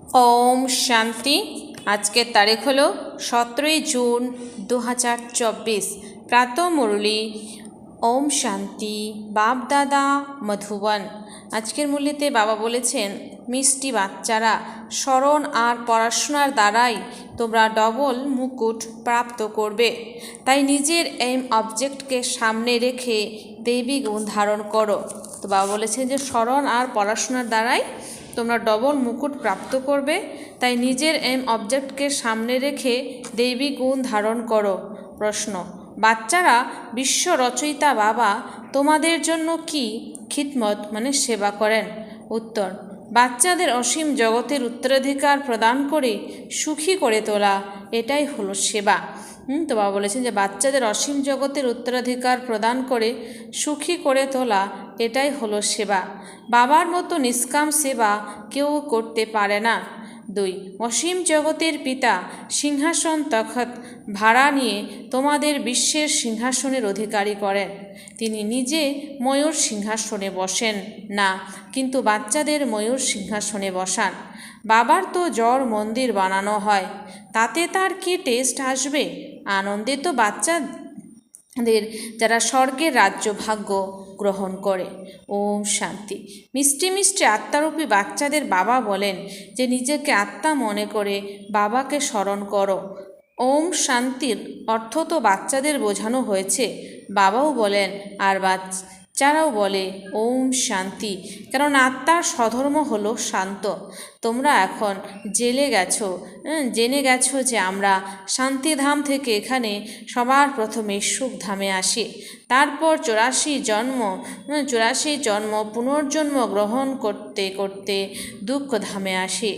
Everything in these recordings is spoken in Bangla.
ओम शांति। आज के तारीख हलो 17 जून 2024। प्रातः मुरली। ओम शांति। बाप दादा मधुबन। आजकेर मुरलीते बाबा बोलेছেন मिष्टि बाच्चारा स्मरण और पढ़ाशोनार द्वाराई तोमरा डबल मुकुट प्राप्त करबे। ताई निजेर एम अबजेक्ट के सामने रेखे दैवी गुण धारण करो। तो बाबा बोलेছেন যে স্মরণ আর পড়াশোনার দ্বারাই তোমরা ডবল মুকুট প্রাপ্ত করবে। তাই নিজের এম অবজেক্টকে সামনে রেখে দৈবী গুণ ধারণ করো। প্রশ্ন, বাচ্চারা বিশ্ব রচয়িতা বাবা তোমাদের জন্য কি খিদমত মানে সেবা করেন? উত্তর, বাচ্চাদের অসীম জগতের উত্তরাধিকার প্রদান করে সুখী করে তোলা এটাই হলো সেবা। তো বাবা বলেছেন যে বাচ্চাদের অসীম জগতের উত্তরাধিকার প্রদান করে সুখী করে তোলা এটাই হলো সেবা। বাবার মতো নিষ্কাম সেবা কেউ করতে পারে না। 2. অসীম জগতের পিতা সিংহাসন তখত ভাড়া নিয়ে তোমাদের বিশ্বের সিংহাসনের অধিকারী করেন। তিনি নিজে ময়ূর সিংহাসনে বসেন না, কিন্তু বাচ্চাদের ময়ূর সিংহাসনে বসান। বাবার তো জড় মন্দির বানানো হয়, তাতে তার কি টেস্ট আসবে? আনন্দে তো বাচ্চাদের যারা স্বর্গের রাজ্য ভাগ্য গ্রহণ করে। ওম শান্তি। মিষ্টি মিষ্টি আত্মারূপী বাচ্চাদের বাবা বলেন যে নিজেকে আত্মা মনে করে বাবাকে স্মরণ করো। ওম শান্তির অর্থ তো বাচ্চাদের বোঝানো হয়েছে। বাবাও বলেন আর বাচ্চারাও বলে ওম শান্তি, কারণ আত্মার স্বধর্ম হলো শান্ত। তোমরা এখন জেনে গেছো যে আমরা শান্তিধাম থেকে এখানে সবার প্রথমে সুখধামে আসি, তারপর 84 জন্ম পুনর্জন্ম গ্রহণ করতে করতে দুঃখধামে আসি।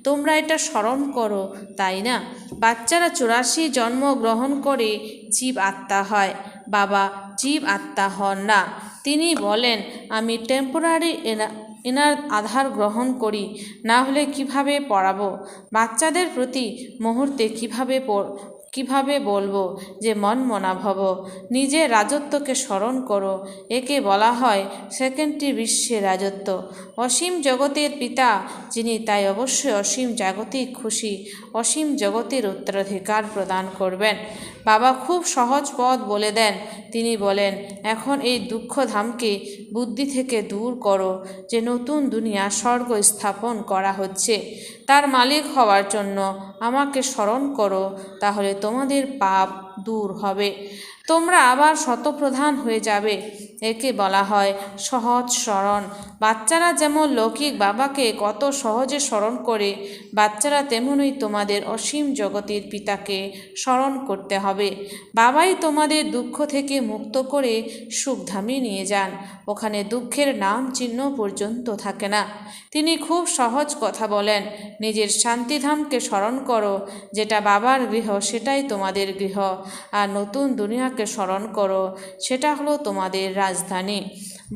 তোমরা এটা স্মরণ করো, তাই না? বাচ্চারা 84 জন্ম গ্রহণ করে জীব আত্মা হয়, বাবা জীব আত্মা হন না। তিনি বলেন আমি টেম্পোরারি এনার আধার গ্রহণ করি, না হলে কিভাবে পড়াবো? বাচ্চাদের প্রতি মুহূর্তে কিভাবে বলবো যে মন মনা ভব, নিজের রাজত্বকে স্মরণ করো। একে বলা হয় সেকেন্ডটি বিশ্বের রাজত্ব। অসীম জগতের পিতা যিনি, তাই অবশ্যই অসীম জাগতিক খুশি অসীম জগতের উত্তরাধিকার প্রদান করবেন। বাবা খুব সহজ পথ বলে দেন। তিনি বলেন এখন এই দুঃখধামকে বুদ্ধি থেকে দূর করো, যে নতুন দুনিয়া স্বর্গ স্থাপন করা হচ্ছে, তার মালিক হওয়ার জন্য আমাকে স্মরণ করো, তাহলে তোমাদের পাপ দূর হবে, তোমরা আবার শতপ্রধান হয়ে যাবে। একে বলা হয় সহজ স্মরণ। বাচ্চারা যেমন লৌকিক বাবাকে কত সহজে স্মরণ করে, বাচ্চারা তেমনই তোমাদের অসীম জগতের পিতাকে স্মরণ করতে হবে। বাবাই তোমাদের দুঃখ থেকে মুক্ত করে সুখধামে নিয়ে যান। ওখানে দুঃখের নাম চিহ্ন পর্যন্ত থাকে না। তিনি খুব সহজ কথা বলেন, নিজের শান্তিধামকে স্মরণ করো, যেটা বাবার গৃহ সেটাই তোমাদের গৃহ, আর নতুন দুনিয়াকে স্মরণ করো, সেটা হলো তোমাদের রাজধানী।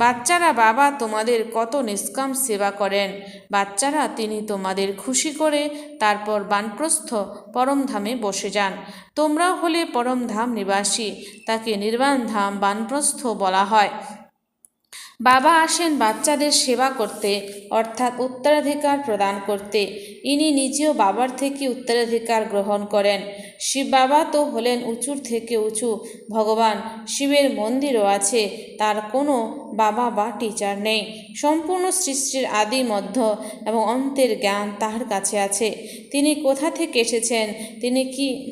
বাচ্চারা বাবা তোমাদের কত নিষ্কাম সেবা করেন। বাচ্চারা তিনি তোমাদের খুশি করে তারপর বানপ্রস্থ পরমধামে বসে যান। তোমরাও হলে পরমধাম নিবাসী, তাকে নির্বাণ ধাম বানপ্রস্থ বলা হয়। বাবা আসেন বাচ্চাদের সেবা করতে, অর্থাৎ উত্তরাধিকার প্রদান করতে। ইনি নিজেও বাবার থেকে উত্তরাধিকার গ্রহণ করেন। শিব বাবা তো হলেন উঁচুর থেকে উঁচু ভগবান। শিবের মন্দিরও আছে, তার কোনো বাবা বা টিচার নেই। সম্পূর্ণ সৃষ্টির আদি মধ্য এবং অন্তের জ্ঞান তার কাছে আছে। তিনি কোথা থেকে এসেছেন?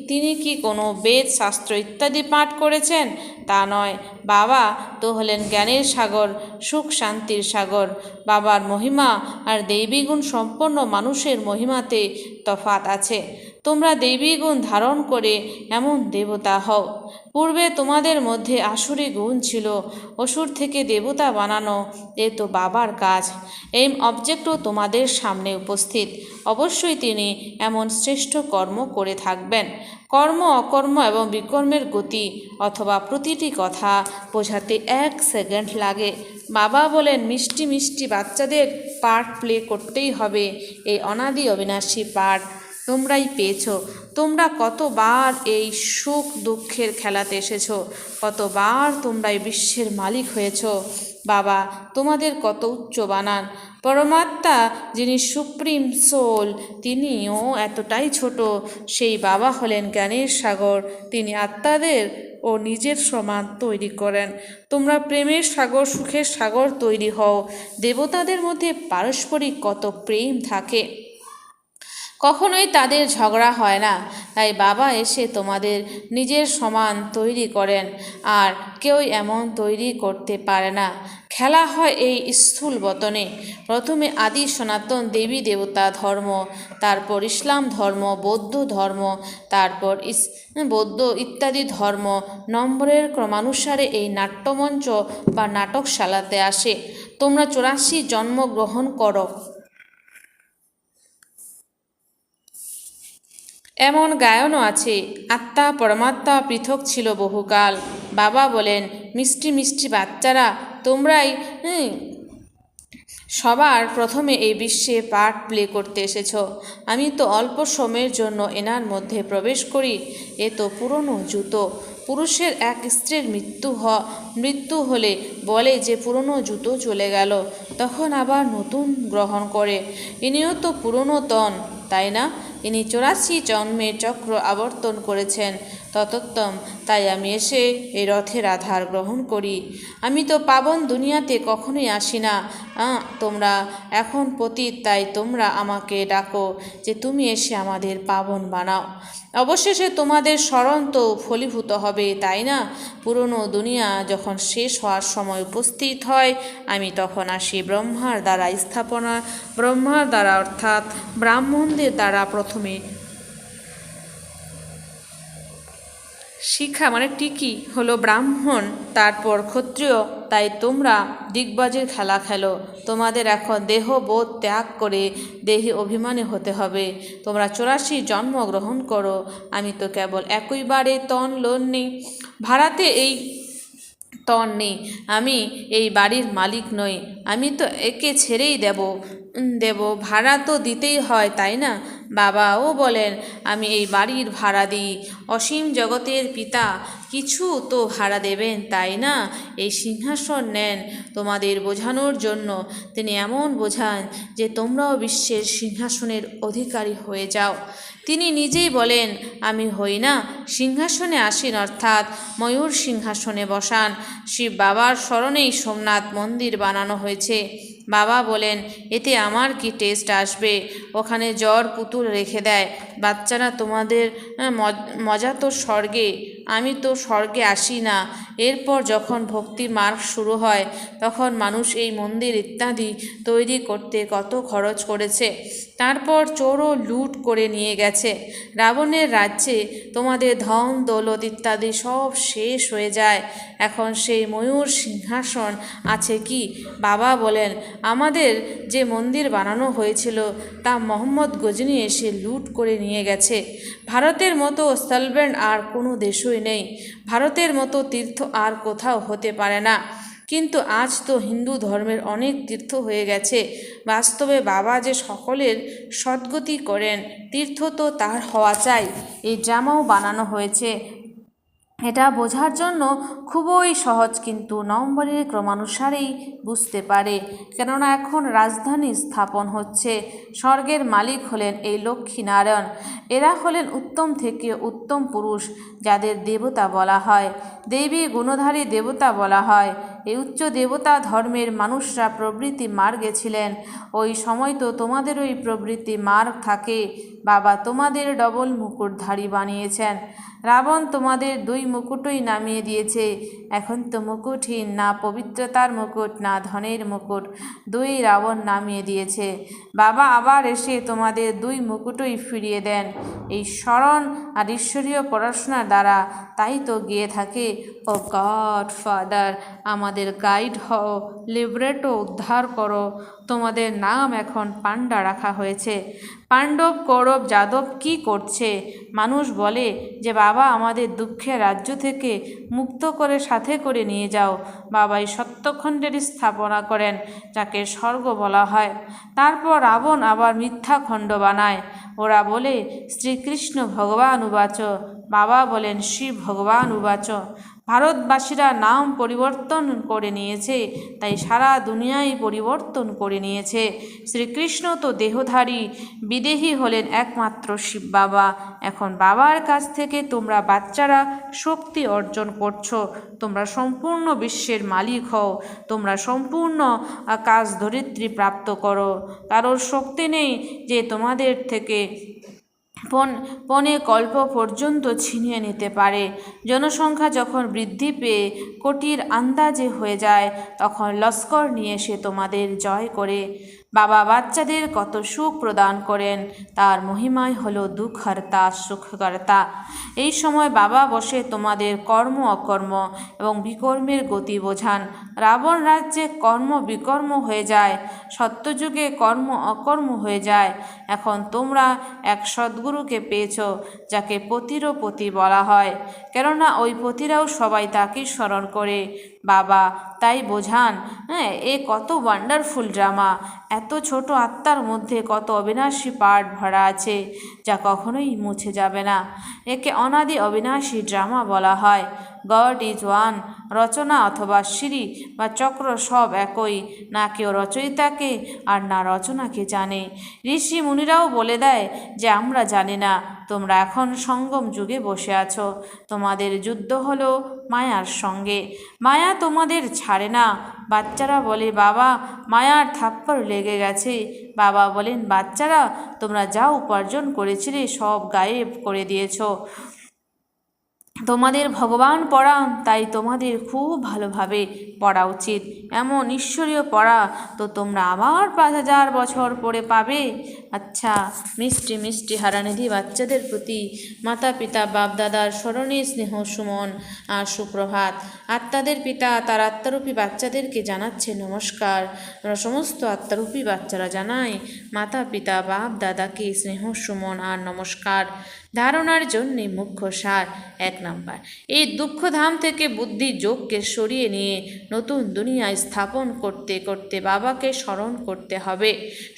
তিনি কি কোনো বেদ শাস্ত্র ইত্যাদি পাঠ করেছেন? তা নয়। বাবা তো হলেন জ্ঞানের সাগর, সুখ শান্তির সাগর। বাবার মহিমা আর দৈবী গুণ সম্পন্ন মানুষের মহিমাতে তফাৎ আছে। তোমরা দৈবী গুণ ধারণ করে এমন দেবতা হও। পূর্বে তোমাদের মধ্যে আসুরি গুণ ছিল, অসুর থেকে দেবতা বানানো এ তো বাবার কাজ। এই অবজেক্টও তোমাদের সামনে উপস্থিত। অবশ্যই তিনি এমন শ্রেষ্ঠ কর্ম করে থাকবেন। কর্ম অকর্ম এবং বিকর্মের গতি অথবা প্রতিটি কথা বোঝাতে 1 সেকেন্ড লাগে। বাবা বলেন মিষ্টি মিষ্টি বাচ্চাদের পার্ট প্লে করতেই হবে। এই অনাদি অবিনাশী পার্ট তোমরাই পেয়েছ। তোমরা কতবার এই সুখ দুঃখের খেলাতে এসেছ, কতবার তোমরা এই বিশ্বের মালিক হয়েছ। বাবা তোমাদের কত উচ্চ বানান। পরমাত্মা যিনি সুপ্রিম সোল, তিনিও এতটাই ছোট। সেই বাবা হলেন জ্ঞানের সাগর, তিনি আত্মাদের ও নিজের সমান তৈরি করেন। তোমরা প্রেমের সাগর, সুখের সাগর তৈরি হও। দেবতাদের মধ্যে পারস্পরিক কত প্রেম থাকে, কখনোই তাদের ঝগড়া হয় না। তাই বাবা এসে তোমাদের নিজের সমান তৈরি করেন, আর কেউ এমন তৈরি করতে পারে না। খেলা হয় এই স্থূল বতনে। প্রথমে আদি সনাতন দেবী দেবতা ধর্ম, তারপর ইসলাম ধর্ম, বৌদ্ধ ধর্ম, তারপর বৌদ্ধ ইত্যাদি ধর্ম নম্বরের ক্রমানুসারে এই নাট্যমঞ্চ বা নাটকশালাতে আসে। তোমরা 84 জন্ম গ্রহণ করো। এমন গায়নও আছে, আত্মা পরমাত্মা পৃথক ছিল বহুকাল। বাবা বলেন, মিষ্টি মিষ্টি বাচ্চারা, তোমরাই সবার প্রথমে এই বিশ্বে পার্ট প্লে করতে এসেছ। আমি তো অল্প সময়ের জন্য এনার মধ্যে প্রবেশ করি। এ তো পুরনো জুতো। পুরুষের এক স্ত্রীর মৃত্যু হলে বলে যে পুরনো জুতো চলে গেল, তখন আবার নতুন গ্রহণ করে। ইনিও তো পুরনো তন, তাই না? ইনি 84 জন্মের চক্র আবর্তন করেছেন ততোত্তম। তাই আমি এসে এই রথের আধার গ্রহণ করি। আমি তো পাবন দুনিয়াতে কখনোই আসি না। তোমরা এখন পতিত, তাই তোমরা আমাকে ডাকো যে তুমি এসে আমাদের পাবন বানাও। অবশেষে তোমাদের স্মরণ তো ফলীভূত হবে, তাই না? পুরনো দুনিয়া যখন শেষ হওয়ার সময় উপস্থিত হয়, আমি তখন আসি ব্রহ্মার দ্বারা স্থাপনা। ব্রহ্মার দ্বারা অর্থাৎ ব্রাহ্মণদের দ্বারা প্রথমে শিখা মানে টিকি হলো ব্রাহ্মণ, তারপর ক্ষত্রিয়। তাই তোমরা দিগ্বাজের খেলা খেলো। তোমাদের এখন দেহবোধ ত্যাগ করে দেহে অভিমানী হতে হবে। তোমরা 84 জন্ম গ্রহণ করো। আমি তো কেবল একইবারে তন লোন নেই, ভাড়াতে এই তন নেই। আমি এই বাড়ির মালিক নই। আমি তো একে ছেড়েই দেব ভাড়া তো দিতেই হয়, তাই না? বাবাও বলেন, আমি এই বাড়ির ভাড়া দিই। অসীম জগতের পিতা কিছু তো ভাড়া দেবেন, তাই না? এই সিংহাসন নেন তোমাদের বোঝানোর জন্য। তিনি এমন বোঝান যে তোমরাও বিশ্বের সিংহাসনের অধিকারী হয়ে যাও। তিনি নিজেই বলেন, আমি হই না সিংহাসনে আসীন, অর্থাৎ ময়ূর সিংহাসনে বসান। শিব বাবার স্মরণেই সোমনাথ মন্দির বানানো হয়েছে। বাবা বলেন, এতে আমার কি টেস্ট আসবে? ওখানে জ্বর পুতুল রেখে দেয়। বাচ্চারা, তোমাদের মজা তো স্বর্গে, আমি তো স্বর্গে আসি না। এরপর যখন ভক্তির মার্গ শুরু হয়, তখন মানুষ এই মন্দির ইত্যাদি তৈরি করতে কত খরচ করেছে। তারপর চোরও লুট করে নিয়ে গেছে। রাবণের রাজ্যে তোমাদের ধন দৌলত ইত্যাদি সব শেষ হয়ে যায়। এখন সেই ময়ূর সিংহাসন আছে কি? বাবা বলেন, আমাদের যে মন্দির বানানো হয়েছিল তা মোহাম্মদ গজনী এসে লুট করে নিয়ে গেছে। ভারতের মতো স্থলবেন্ড আর কোনো দেশই নেই। ভারতের মতো তীর্থ আর কোথাও হতে পারে না। কিন্তু আজ তো হিন্দু ধর্মের অনেক তীর্থ হয়ে গেছে। বাস্তবে বাবা যে সকলের সদ্গতি করেন, তীর্থ তো তার হওয়া চাই। এই ড্রামাও বানানো হয়েছে। এটা বোঝার জন্য খুবই সহজ, কিন্তু নম্বরের ক্রমানুসারেই বুঝতে পারে। কেননা এখন রাজধানী স্থাপন হচ্ছে। স্বর্গের মালিক হলেন এই লক্ষ্মীনারায়ণ। এরা হলেন উত্তম থেকে উত্তম পুরুষ, যাদের দেবতা বলা হয়, দেবী গুণধারী দেবতা বলা হয়। এই উচ্চ দেবতা ধর্মের মানুষরা প্রবৃত্তি মার্গে ছিলেন। ওই সময় তো তোমাদের ওই প্রবৃত্তি মার্গ থাকে। বাবা তোমাদের ডবল মুকুটধারী বানিয়েছেন। রাবণ তোমাদের 2 মুকুটই নামিয়ে দিয়েছে। এখন তো মুকুটহীন, না পবিত্রতার মুকুট, না ধনের মুকুট, 2 রাবণ নামিয়ে দিয়েছে। বাবা আবার এসে তোমাদের 2 মুকুটই ফিরিয়ে দেন এই স্মরণ আর ঈশ্বরীয় পড়াশোনার দ্বারা। তাই তো গিয়ে থাকে, ও গড ফাদার, আমাদের গাইড হও, লিবারেটো, উদ্ধার করো। তোমাদের নাম এখন পাণ্ডা রাখা হয়েছে। পাণ্ডব, কৌরব, যাদব কি করছে? মানুষ বলে যে বাবা আমাদের দুঃখের রাজ্য থেকে মুক্ত করে সাথে করে নিয়ে যাও। বাবাই সত্যখণ্ডের স্থাপনা করেন, যাকে স্বর্গ বলা হয়। তারপর রাবণ আবার মিথ্যা খণ্ড বানায়। ওরা বলে শ্রীকৃষ্ণ ভগবান উবাচ, বাবা বলেন শিব ভগবান উবাচ। ভারতবাসীরা নাম পরিবর্তন করে নিয়েছে, তাই সারা দুনিয়ায় পরিবর্তন করে নিয়েছে। শ্রীকৃষ্ণ তো দেহধারী, বিদেহী হলেন একমাত্র শিব বাবা। এখন বাবার কাছ থেকে তোমরা বাচ্চারা শক্তি অর্জন করছো। তোমরা সম্পূর্ণ বিশ্বের মালিক হও। তোমরা সম্পূর্ণ আকাশ ধরিত্রী প্রাপ্ত করো। কারোর শক্তি নেই যে তোমাদের থেকে পনে কল্প পর্যন্ত ছিনিয়ে নিতে পারে। জনসংখ্যা যখন বৃদ্ধি পেয়ে কোটির আন্দাজে হয়ে যায়, তখন লস্কর নিয়ে এসে তোমাদের জয় করে। বাবা বাচ্চাদের কত সুখ প্রদান করেন, তার মহিমাই হলো দুঃখহর্তা, সুখকর্তা। এই সময় বাবা বসে তোমাদের কর্ম অকর্ম এবং বিকর্মের গতি বোঝান। রাবণ রাজ্যে কর্ম বিকর্ম হয়ে যায়, সত্যযুগে কর্ম অকর্ম হয়ে যায়। এখন তোমরা এক সদ্গুরুকে পেয়েছ, যাকে পতিরও পতি বলা হয়, কেননা ওই পতিরাও সবাই তাকেই স্মরণ করে। বাবা তাই বোঝান, এ কত ওয়ান্ডারফুল ড্রামা। এত ছোট আত্মার মধ্যে কত অবিনাশী পার্ট ভরা আছে, যা কখনোই মুছে যাবে না। একে অনাদি অবিনাশী ড্রামা বলা হয়। God is one. রচনা অথবা সিঁড়ি বা চক্র সব একই, না কেউ রচয়িতাকে আর না রচনাকে জানে। ঋষি মুনিরাও বলে দেয় যে আমরা জানি না। তোমরা এখন সঙ্গম যুগে বসে আছো। তোমাদের যুদ্ধ হলো মায়ার সঙ্গে। মায়া তোমাদের ছাড়ে না। বাচ্চারা বলে, বাবা মায়ার থাপ্পড় লেগে গেছে। বাবা বলেন, বাচ্চারা তোমরা যা উপার্জন করেছিলে সব গায়েব করে দিয়েছো। তোমাদের ভগবান পড়ান, তাই তোমাদের খুব ভালোভাবে পড়া উচিত। এমন ঈশ্বরীয় পড়া তো তোমরা আবার 5000 বছর পরে পাবে। আচ্ছা, মিষ্টি মিষ্টি হারানিধি বাচ্চাদের প্রতি মাতা পিতা বাপদাদার স্মরণে স্নেহ সুমন আর সুপ্রভাত। আত্মাদের পিতা তার আত্মারূপী বাচ্চাদেরকে জানাচ্ছে নমস্কার। আমরা সমস্ত আত্মারূপী বাচ্চারা জানাই মাতা পিতা বাপ দাদাকে স্নেহ সুমন আর নমস্কার। ধারণার জন্যে মুখ্য সার। 1 নাম্বার, এই দুঃখধাম থেকে বুদ্ধি যোগকে সরিয়ে নিয়ে নতুন দুনিয়ায় স্থাপন করতে করতে বাবাকে স্মরণ করতে হবে,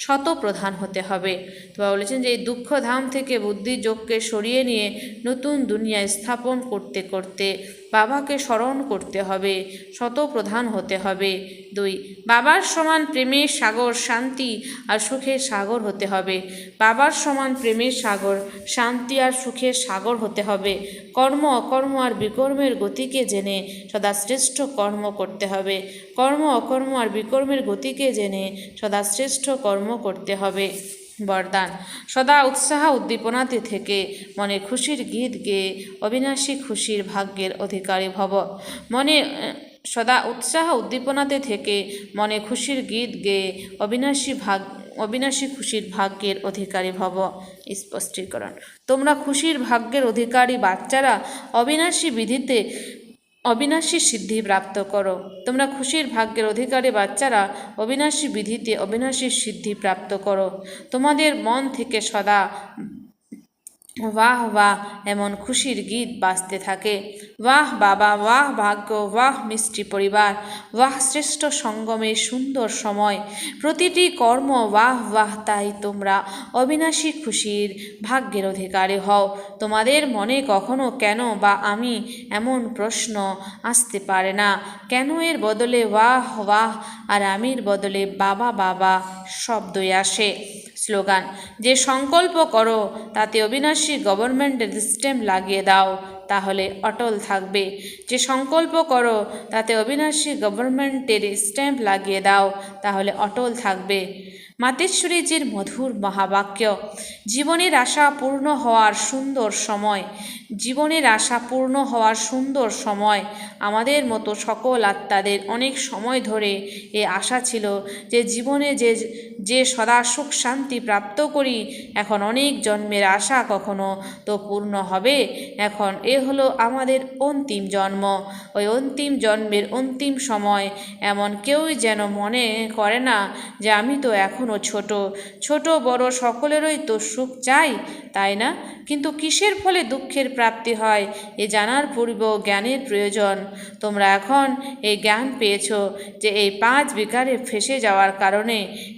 শতপ্রধান হতে হবে। তো বলেছেন যে এই দুঃখধাম থেকে বুদ্ধি যোগকে সরিয়ে নিয়ে নতুন দুনিয়ায় স্থাপন করতে করতে বাবাকে স্মরণ করতে হবে, শতপ্রধান হতে হবে। 2, বাবার সমান প্রেমের সাগর, শান্তি আর সুখের সাগর হতে হবে। বাবার সমান প্রেমের সাগর, শান্তি আর সুখের সাগর হতে হবে। কর্ম অকর্ম আর বিকর্মের গতিকে জেনে সদা শ্রেষ্ঠ কর্ম করতে হবে। কর্ম অকর্ম আর বিকর্মের গতিকে জেনে সদা শ্রেষ্ঠ কর্ম করতে হবে। বরদান, সদা উৎসাহ উদ্দীপনাতে থেকে মনে খুশির গীত গেয়ে অবিনাশী খুশির ভাগ্যের অধিকারী ভব। সদা উৎসাহ উদ্দীপনাতে থেকে মনে খুশির গীত গেয়ে অবিনাশী খুশির ভাগ্যের অধিকারী ভব। স্পষ্টীকরণ, তোমরা খুশির ভাগ্যের অধিকারী বাচ্চারা অবিনাশী সিদ্ধি প্রাপ্ত করো। তোমরা খুশির ভাগ্যের অধিকারী বাচ্চারা অবিনাশী বিধিতে অবিনাশী সিদ্ধি প্রাপ্ত করো। তোমাদের মন থেকে সদা বাহ বাহ এমন খুশির গীত বাজতে থাকে। বাহ বাবা, বাহ ভাগ্য, বাহ মিষ্টি পরিবার, বাহ শ্রেষ্ঠ সঙ্গমের সুন্দর সময়, প্রতিটি কর্ম বাহ বাহ। তাই তোমরা অবিনাশী খুশির ভাগ্যের অধিকারী হও। তোমাদের মনে কখনো কেন বা আমি এমন প্রশ্ন আসতে পারে না। কেন এর বদলে বাহ বাহ আর আমির বদলে বাবা বাবা শব্দই আসে। স্লোগান, যে সংকল্প করো তাতে অবিনাশী গভর্নমেন্টের স্ট্যাম্প লাগিয়ে দাও, তাহলে অটল থাকবে। যে সংকল্প করো তাতে অবিনাশী গভর্নমেন্টের স্ট্যাম্প লাগিয়ে দাও, তাহলে অটল থাকবে। মাতেশ্বরীজির মধুর মহাবাক্য। জীবনের আশা পূর্ণ হওয়ার সুন্দর সময়। জীবনের আশা পূর্ণ হওয়ার সুন্দর সময়। আমাদের মতো সকল আত্মাদের অনেক সময় ধরে এ আশা ছিল যে জীবনে যে সদা সুখ শান্তি প্রাপ্ত করি, এখন অনেক জন্মের আশা কখনো তো পূর্ণ হবে। এখন এ হলো আমাদের অন্তিম জন্ম। ওই অন্তিম জন্মের অন্তিম সময় এমন কেউই যেন মনে করে না যে আমি তো এখন এখনও ছোট, ছোট বড় সকলেরই তো সুখ চাই, তাই না? কিন্তু কিসের ফলে দুঃখের প্রাপ্তি হয় এ জানার পূর্বেও জ্ঞানের প্রয়োজন। তোমরা এখন এই জ্ঞান পেয়েছ যে এই 5 বিকারে ফেসে যাওয়ার কারণে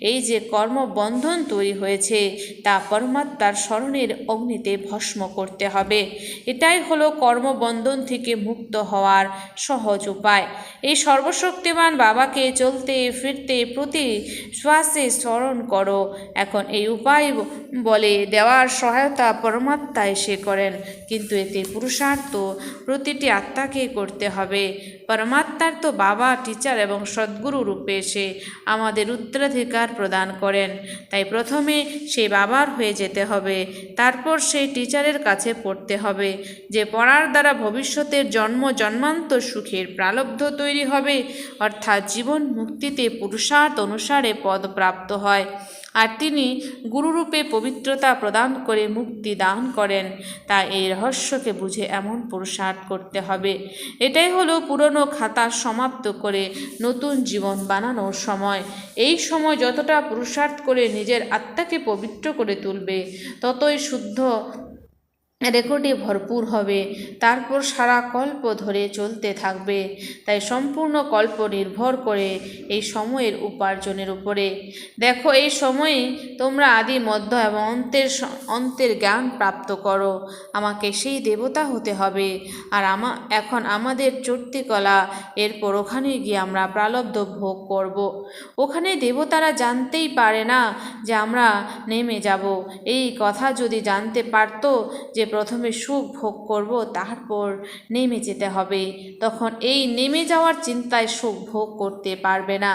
এই যে কর্মবন্ধন তৈরি হয়েছে তা পরমাত্মার স্মরণের অগ্নিতে ভস্ম করতে হবে। এটাই হলো কর্মবন্ধন থেকে মুক্ত হওয়ার সহজ উপায়। এই সর্বশক্তিমান বাবাকে চলতে ফিরতে প্রতি শ্বাসে স্মরণ করো। এখন এই উপায় বলে দেওয়ার সহায়তা পরমাত্মা এসে করেন, কিন্তু এতে পুরুষার্থ প্রতিটি আত্মাকে করতে হবে। পরমাত্মার তো বাবা টিচার এবং সদ্গুরু রূপে এসে আমাদের উত্তরাধিকার প্রদান করেন, তাই প্রথমে সেই বাবার হয়ে যেতে হবে, তারপর সেই টিচারের কাছে পড়তে হবে, যে পড়ার দ্বারা ভবিষ্যতের জন্ম জন্মান্তর সুখের প্রালব্ধ তৈরি হবে, অর্থাৎ জীবন মুক্তিতে পুরুষার্থ অনুসারে পদ প্রাপ্ত হয়। আর তিনি গুরুরূপে পবিত্রতা প্রদান করে মুক্তি দান করেন। তা এই রহস্যকে বুঝে এমন পুরুষার্থ করতে হবে। এটাই হলো পুরনো খাতা সমাপ্ত করে নতুন জীবন বানানোর সময়। এই সময় যতটা পুরুষার্থ করে নিজের আত্মাকে পবিত্র করে তুলবে, ততই শুদ্ধ রেকর্ডে ভরপুর হবে, তারপর সারা কল্প ধরে চলতে থাকবে। তাই সম্পূর্ণ কল্প নির্ভর করে এই সময়ের উপার্জনের উপরে। দেখো, এই সময়ে তোমরা আদি মধ্য এবং অন্তের জ্ঞান প্রাপ্ত করো। আমাকে সেই দেবতা হতে হবে। আর এখন আমাদের চড়তি কলা, এরপর ওখানে গিয়ে আমরা প্রালব্ধ ভোগ করব। ওখানে দেবতারা জানতেই পারে না যে আমরা নেমে যাব। এই কথা যদি জানতে পারত যে প্রথমে সুখ ভোগ করব, তারপর নেমে যেতে হবে, তখন এই নেমে যাওয়ার চিন্তায় সুখ ভোগ করতে পারবে না।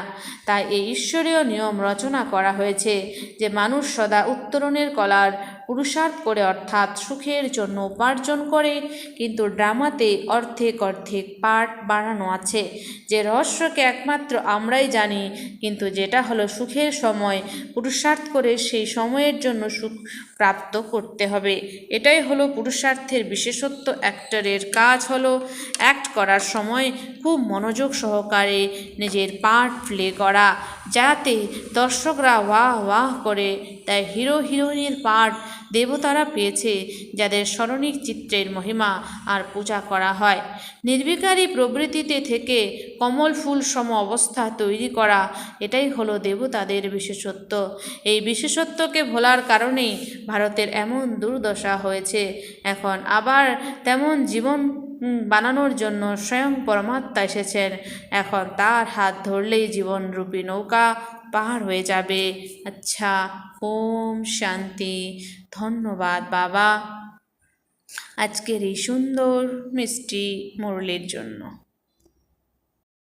তাই এই ঈশ্বরীয় নিয়ম রচনা করা হয়েছে যে মানুষ সদা উত্তরণের কলার পুরুষার্থ করে, অর্থাৎ সুখের জন্য উপার্জন করে। কিন্তু ড্রামাতে অর্ধেক অর্ধেক পার্ট বাড়ানো আছে, যে রহস্যকে একমাত্র আমরাই জানি। কিন্তু যেটা হলো সুখের সময় পুরুষার্থ করে সেই সময়ের জন্য সুখ প্রাপ্ত করতে হবে। এটাই হলো পুরুষার্থের বিশেষত্ব। অ্যাক্টরের কাজ হলো অ্যাক্ট করার সময় খুব মনোযোগ সহকারে নিজের পার্ট প্লে করা, যাতে দর্শকরা ওয়াহ ওয়াহ করে। তাই হিরো হিরোইনের পার্ট দেবতারা পেয়েছে, যাদের স্মরণিক চিত্রের মহিমা আর পূজা করা হয়। নির্বিকারী প্রবৃত্তিতে থেকে কমল ফুল সম অবস্থা তৈরি করা, এটাই হলো দেবতাদের বিশেষত্ব। এই বিশেষত্বকে ভোলার কারণেই ভারতের এমন দুর্দশা হয়েছে। এখন আবার তেমন জীবন বানানোর জন্য স্বয়ং পরমাত্মা এসেছেন। এখন তার হাত ধরলেই জীবনরূপী নৌকা পার হয়ে যাবে। আচ্ছা, ওম শান্তি। ধন্যবাদ বাবা আজকের এই সুন্দর মিষ্টি মুরলির জন্য।